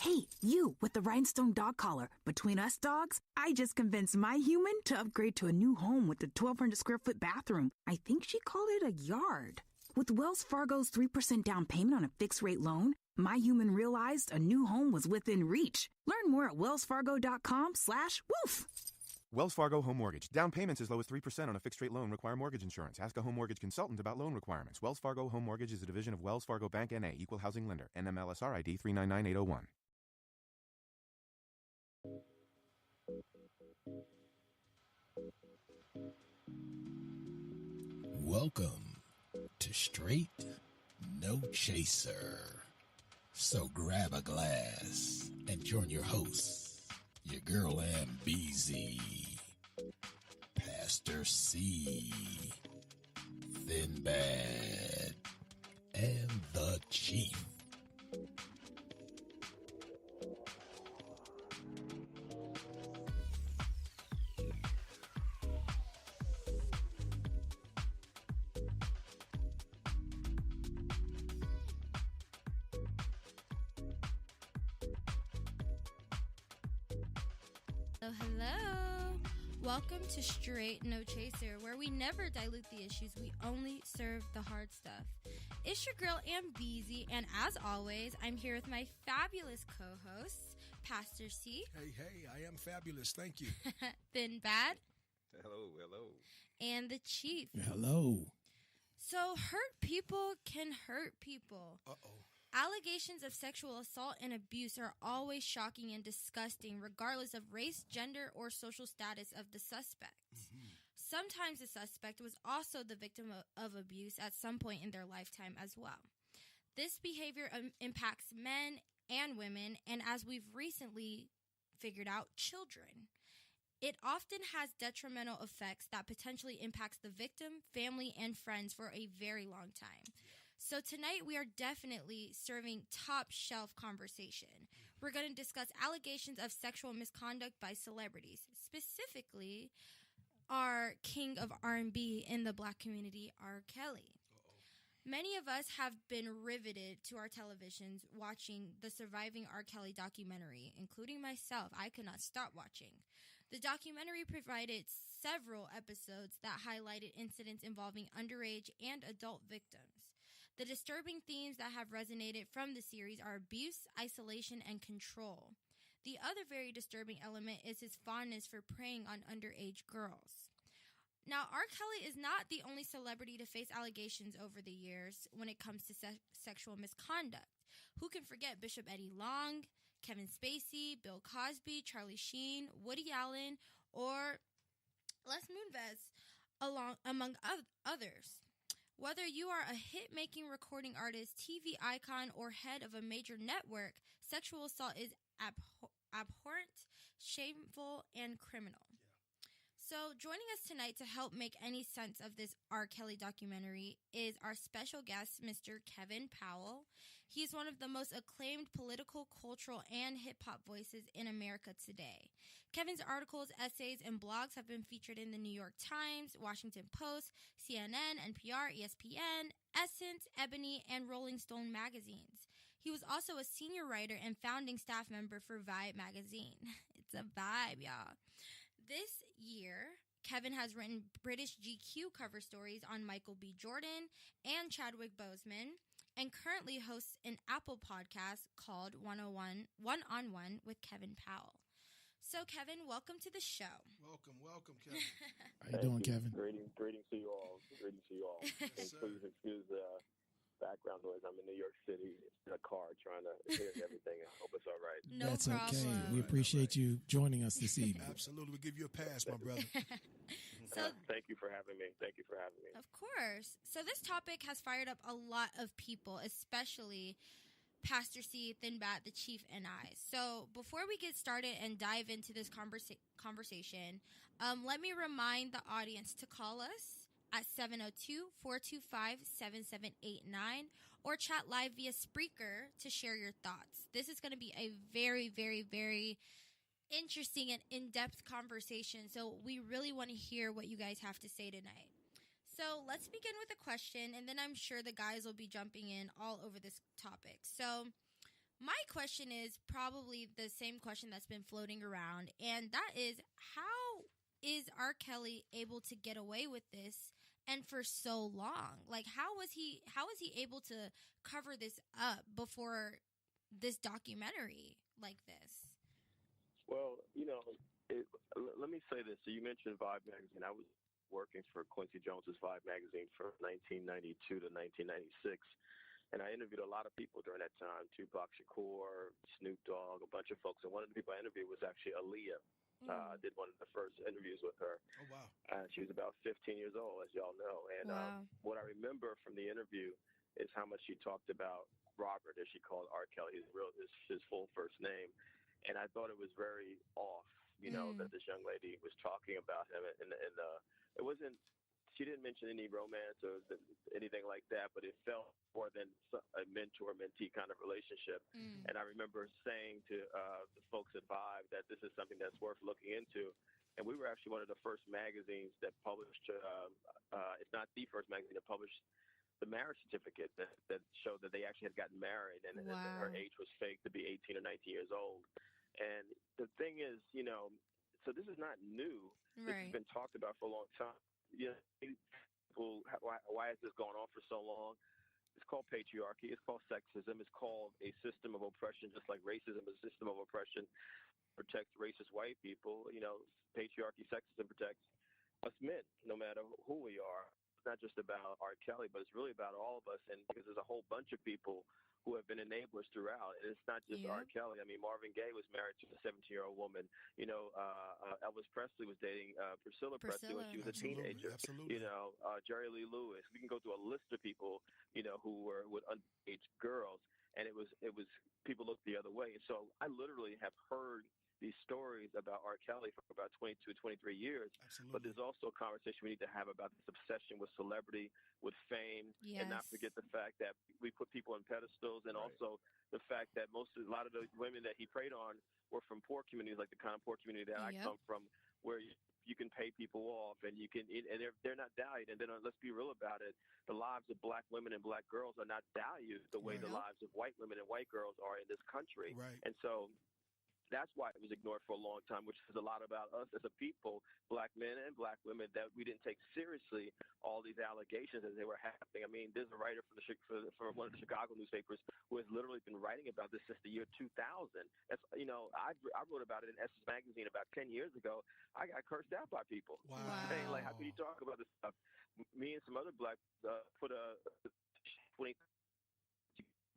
Hey, you with the rhinestone dog collar. Between us dogs, I just convinced my human to upgrade to a new home with a 1,200 square foot bathroom. I think she called it a yard. With Wells Fargo's 3% down payment on a fixed rate loan, my human realized a new home was within reach. Learn more at wellsfargo.com/woof. Wells Fargo Home Mortgage. Down payments as low as 3% on a fixed-rate loan require mortgage insurance. Ask a home mortgage consultant about loan requirements. Wells Fargo Home Mortgage is a division of Wells Fargo Bank N.A., Equal Housing Lender. NMLSR ID 399801. Welcome to Straight No Chaser. So grab a glass and join your hosts, your girl MBZ, Pastor C, Thin Bad, and the Chief. Hello. Welcome to Straight No Chaser, where we never dilute the issues, we only serve the hard stuff. It's your girl MBZ, and as always, I'm here with my fabulous co-hosts, Pastor C. Hey, I am fabulous, thank you. Thin Bad. Hello. And the Chief. Hello. So hurt people can hurt people. Uh-oh. Allegations of sexual assault and abuse are always shocking and disgusting, regardless of race, gender, or social status of the suspect. Mm-hmm. Sometimes the suspect was also the victim of abuse at some point in their lifetime as well. This behavior impacts men and women, and as we've recently figured out, children. It often has detrimental effects that potentially impacts the victim, family, and friends for a very long time. Yeah. So tonight we are definitely serving top shelf conversation. We're going to discuss allegations of sexual misconduct by celebrities, specifically our king of R&B in the black community, R. Kelly. Many of us have been riveted to our televisions watching the Surviving R. Kelly documentary, including myself. I could not stop watching. The documentary provided several episodes that highlighted incidents involving underage and adult victims. The disturbing themes that have resonated from the series are abuse, isolation, and control. The other very disturbing element is his fondness for preying on underage girls. Now, R. Kelly is not the only celebrity to face allegations over the years when it comes to sexual misconduct. Who can forget Bishop Eddie Long, Kevin Spacey, Bill Cosby, Charlie Sheen, Woody Allen, or Les Moonves, among others. Whether you are a hit-making recording artist, TV icon, or head of a major network, sexual assault is abhorrent, shameful, and criminal. Yeah. So joining us tonight to help make any sense of this R. Kelly documentary is our special guest, Mr. Kevin Powell. He's one of the most acclaimed political, cultural, and hip-hop voices in America today. Kevin's articles, essays, and blogs have been featured in the New York Times, Washington Post, CNN, NPR, ESPN, Essence, Ebony, and Rolling Stone magazines. He was also a senior writer and founding staff member for Vibe magazine. It's a vibe, y'all. This year, Kevin has written British GQ cover stories on Michael B. Jordan and Chadwick Boseman, and currently hosts an Apple podcast called 101 One-on-One with Kevin Powell. So, Kevin, welcome to the show. Welcome, Kevin. How you doing, Kevin? Greetings to you all. And please excuse the background noise. I'm in New York City in a car trying to hear everything. I hope it's all right. No That's problem. Okay. We appreciate you joining us this evening. Absolutely. We'll give you a pass, my brother. Thank you for having me. Of course. So this topic has fired up a lot of people, especially Pastor C, Thin Bad, the Chief, and I. So before we get started and dive into this conversation, let me remind the audience to call us at 702-425-7789 or chat live via Spreaker to share your thoughts. This is going to be a very, very, very interesting and in-depth conversation, so we really want to hear what you guys have to say tonight. So let's begin with a question, and then I'm sure the guys will be jumping in all over this topic. So My question is probably the same question that's been floating around, and that is, how is R. Kelly able to get away with this and for so long? Like, how was he able to cover this up before this documentary like this? Well, let me say this. So you mentioned Vibe magazine. I was working for Quincy Jones's Vibe magazine from 1992 to 1996. And I interviewed a lot of people during that time, Tupac Shakur, Snoop Dogg, a bunch of folks. And one of the people I interviewed was actually Aaliyah. I did one of the first interviews with her. Oh, wow. She was about 15 years old, as y'all know. And Wow. What I remember from the interview is how much she talked about Robert, as she called R. Kelly, his full first name. And I thought it was very off, that this young lady was talking about him. And it wasn't, she didn't mention any romance or anything like that, but it felt more than a mentor-mentee kind of relationship. And I remember saying to the folks at Vibe that this is something that's worth looking into. And we were actually one of the first magazines that published, if not the first magazine that published the marriage certificate that showed that they actually had gotten married, and her age was fake to be 18 or 19 years old. And the thing is, so this is not new. Right. This has been talked about for a long time. People, why has this gone on for so long? It's called patriarchy. It's called sexism. It's called a system of oppression, just like racism is a system of oppression. Protects racist white people. Patriarchy, sexism protects us men, no matter who we are. It's not just about R. Kelly, but it's really about all of us. And because there's a whole bunch of people who have been enablers throughout. And it's not just R. Kelly. I mean, Marvin Gaye was married to a 17-year-old woman. Elvis Presley was dating Priscilla Presley when she was a teenager. Absolutely. Jerry Lee Lewis. We can go through a list of people, who were with underage girls. And it was people looked the other way. And so I literally have heard these stories about R. Kelly for about 22, 23 years. Absolutely. But there's also a conversation we need to have about this obsession with celebrity, with fame, and not forget the fact that we put people on pedestals, and also the fact that a lot of the women that he preyed on were from poor communities, like the kind of poor community that I come from, where you can pay people off, and you can, and they're not valued. And then let's be real about it: the lives of black women and black girls are not valued the way the lives of white women and white girls are in this country. Right. And so that's why it was ignored for a long time, which says a lot about us as a people, black men and black women, that we didn't take seriously all these allegations as they were happening. I mean, there's a writer from one of the Chicago newspapers who has literally been writing about this since the year 2000. That's, I wrote about it in Essence Magazine about 10 years ago. I got cursed out by people. Wow. Saying, like, how can you talk about this stuff? Me and some other black put a 20.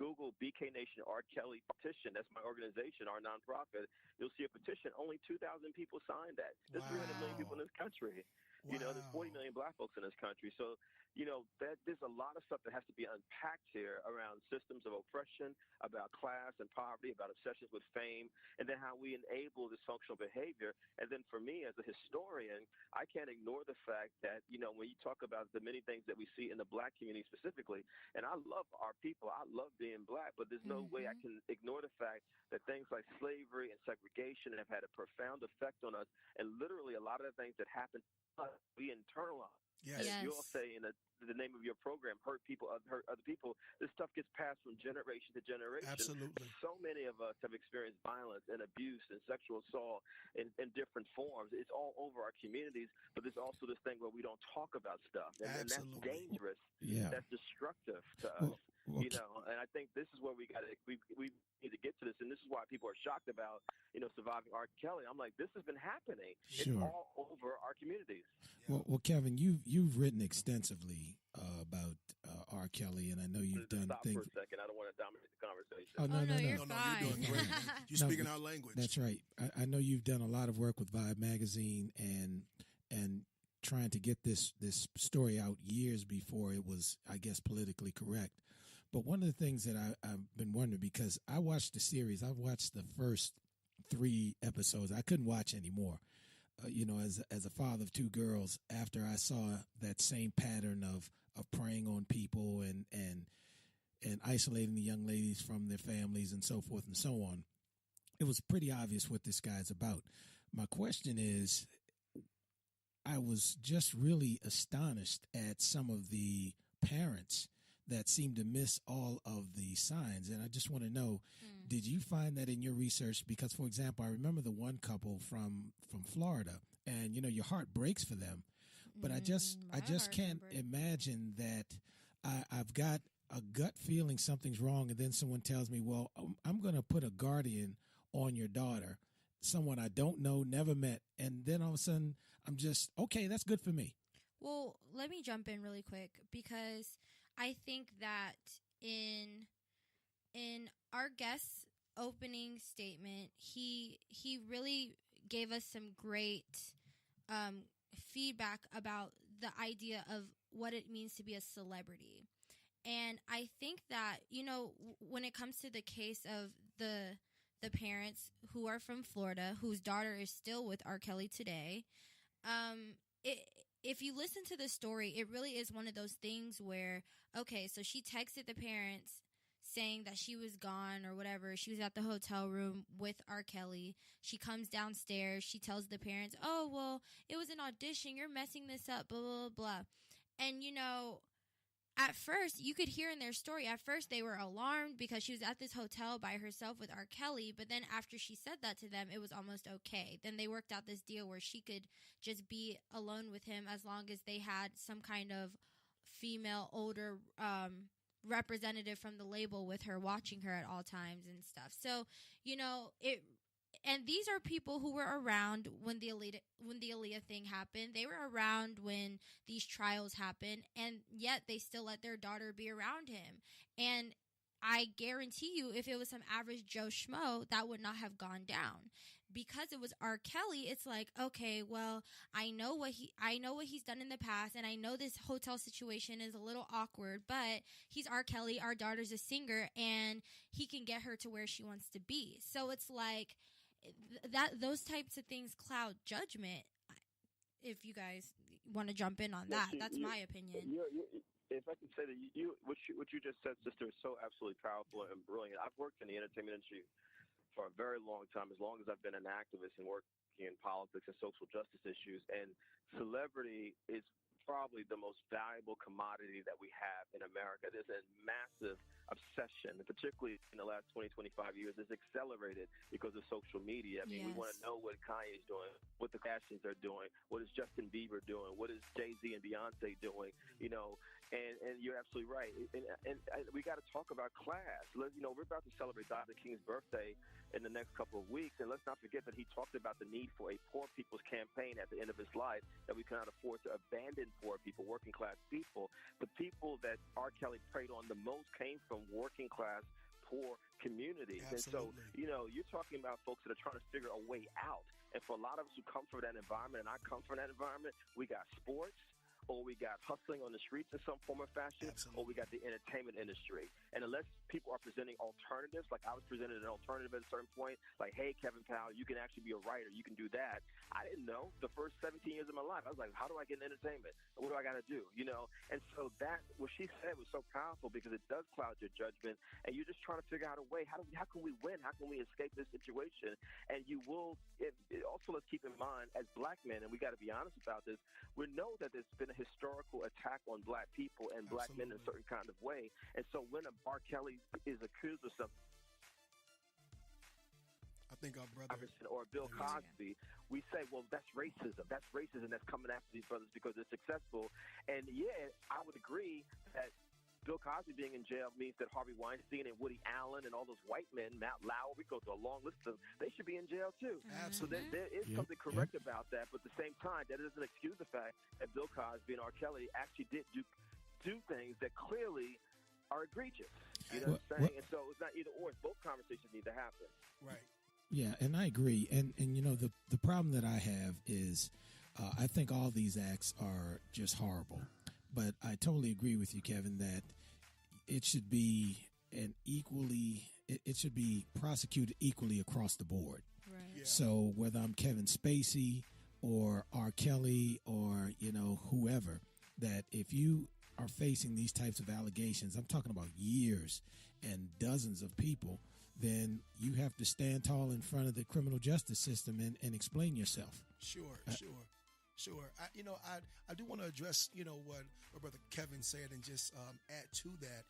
Google BK Nation R. Kelly petition. That's my organization, our nonprofit. You'll see a petition. Only 2,000 people signed that. There's 300 million people in this country. Wow. There's 40 million black folks in this country. So, there's a lot of stuff that has to be unpacked here around systems of oppression, about class and poverty, about obsessions with fame, and then how we enable dysfunctional behavior. And then for me as a historian, I can't ignore the fact that, when you talk about the many things that we see in the black community specifically, and I love our people, I love being black, but there's no way I can ignore the fact that things like slavery and segregation have had a profound effect on us. And literally a lot of the things that happen to us, we internalize. Yes. As you all say in the name of your program, hurt other people. This stuff gets passed from generation to generation. Absolutely. So many of us have experienced violence and abuse and sexual assault in different forms. It's all over our communities, but there's also this thing where we don't talk about stuff. And that's dangerous. Yeah. That's destructive to us. And I think this is where we need to get to this, and this is why people are shocked about, surviving R. Kelly. I'm like, this has been happening. Sure. It's all over our communities. Well, Kevin, you've written extensively about R. Kelly, and I know you've done Stop things. for a second. I don't want to dominate the conversation. Oh, no, you're No, fine. you're doing great. You're speaking our language. That's right. I know you've done a lot of work with Vibe magazine and trying to get this story out years before it was, I guess, politically correct. But one of the things that I've been wondering, because I watched the series, I've watched the first 3 episodes. I couldn't watch anymore. As a father of 2 girls, after I saw that same pattern of preying on people and isolating the young ladies from their families and so forth and so on, it was pretty obvious what this guy's about. My question is, I was just really astonished at some of the parents that seem to miss all of the signs. And I just want to know, did you find that in your research? Because, for example, I remember the one couple from Florida, and, your heart breaks for them. But I just can't imagine that I've got a gut feeling something's wrong, and then someone tells me, well, I'm going to put a guardian on your daughter, someone I don't know, never met. And then all of a sudden, I'm just, okay, that's good for me. Well, let me jump in really quick, because I think that in our guest's opening statement, he really gave us some great feedback about the idea of what it means to be a celebrity. And I think that, when it comes to the case of the parents who are from Florida, whose daughter is still with R. Kelly today, if you listen to the story, it really is one of those things where, okay, so she texted the parents saying that she was gone or whatever. She was at the hotel room with R. Kelly. She comes downstairs. She tells the parents, oh, well, it was an audition. You're messing this up, blah, blah, blah. And, at first, you could hear in their story, at first they were alarmed because she was at this hotel by herself with R. Kelly. But then after she said that to them, it was almost okay. Then they worked out this deal where she could just be alone with him as long as they had some kind of female, older representative from the label with her, watching her at all times and stuff. So, and these are people who were around when the Aaliyah thing happened. They were around when these trials happened, and yet they still let their daughter be around him. And I guarantee you, if it was some average Joe Schmo, that would not have gone down. Because it was R. Kelly, it's like, okay, well, I know what he's done in the past, and I know this hotel situation is a little awkward, but he's R. Kelly, our daughter's a singer, and he can get her to where she wants to be. So it's like those types of things cloud judgment. If you guys want to jump in on that, that's my opinion. If I can say that what you just said, sister, is so absolutely powerful and brilliant. I've worked in the entertainment industry for a very long time, as long as I've been an activist and working in politics and social justice issues. And celebrity is probably the most valuable commodity that we have in America. There's a massive obsession, particularly in the last 20, 25 years. It's accelerated because of social media. I mean, we want to know what Kanye's doing, what the Kardashians are doing, what is Justin Bieber doing, what is Jay-Z and Beyonce doing, and you're absolutely right. And we got to talk about class. We're about to celebrate Dr. King's birthday in the next couple of weeks, and let's not forget that he talked about the need for a poor people's campaign at the end of his life, that we cannot afford to abandon poor people, working class people. The people that R. Kelly preyed on the most came from working class, poor communities. Absolutely. And so, you're talking about folks that are trying to figure a way out. And for a lot of us who come from that environment, and I come from that environment, we got sports, or we got hustling on the streets in some form or fashion, or we got the entertainment industry. And unless people are presenting alternatives, like I was presented an alternative at a certain point, like, hey, Kevin Powell, you can actually be a writer, you can do that. I didn't know. The first 17 years of my life, I was like, how do I get in entertainment? What do I got to do? And so that, what she said was so powerful, because it does cloud your judgment, and you're just trying to figure out a way. How can we win? How can we escape this situation? And you will, also let's keep in mind, as black men, and we got to be honest about this, we know that there's been a historical attack on black people and black men in a certain kind of way. And so when a R. Kelly is accused of something, I think our brother or Bill Cosby, we say, well, that's racism. That's racism that's coming after these brothers because they're successful. And yeah, I would agree that Bill Cosby being in jail means that Harvey Weinstein and Woody Allen and all those white men, Matt Lauer, we go through a long list of them, they should be in jail too. Absolutely. So there is something correct about that, but at the same time, that doesn't excuse the fact that Bill Cosby and R. Kelly actually did do things that clearly are egregious. You know what I'm saying? And so it's not either or. Both conversations need to happen. Right. Yeah, and I agree. And the problem that I have is I think all these acts are just horrible. But I totally agree with you, Kevin, that it should be it should be prosecuted equally across the board. Right. Yeah. So whether I'm Kevin Spacey or R. Kelly or, whoever, that if you are facing these types of allegations, I'm talking about years and dozens of people, then you have to stand tall in front of the criminal justice system and explain yourself. Sure. Sure. I do want to address, what my brother Kevin said and just add to that.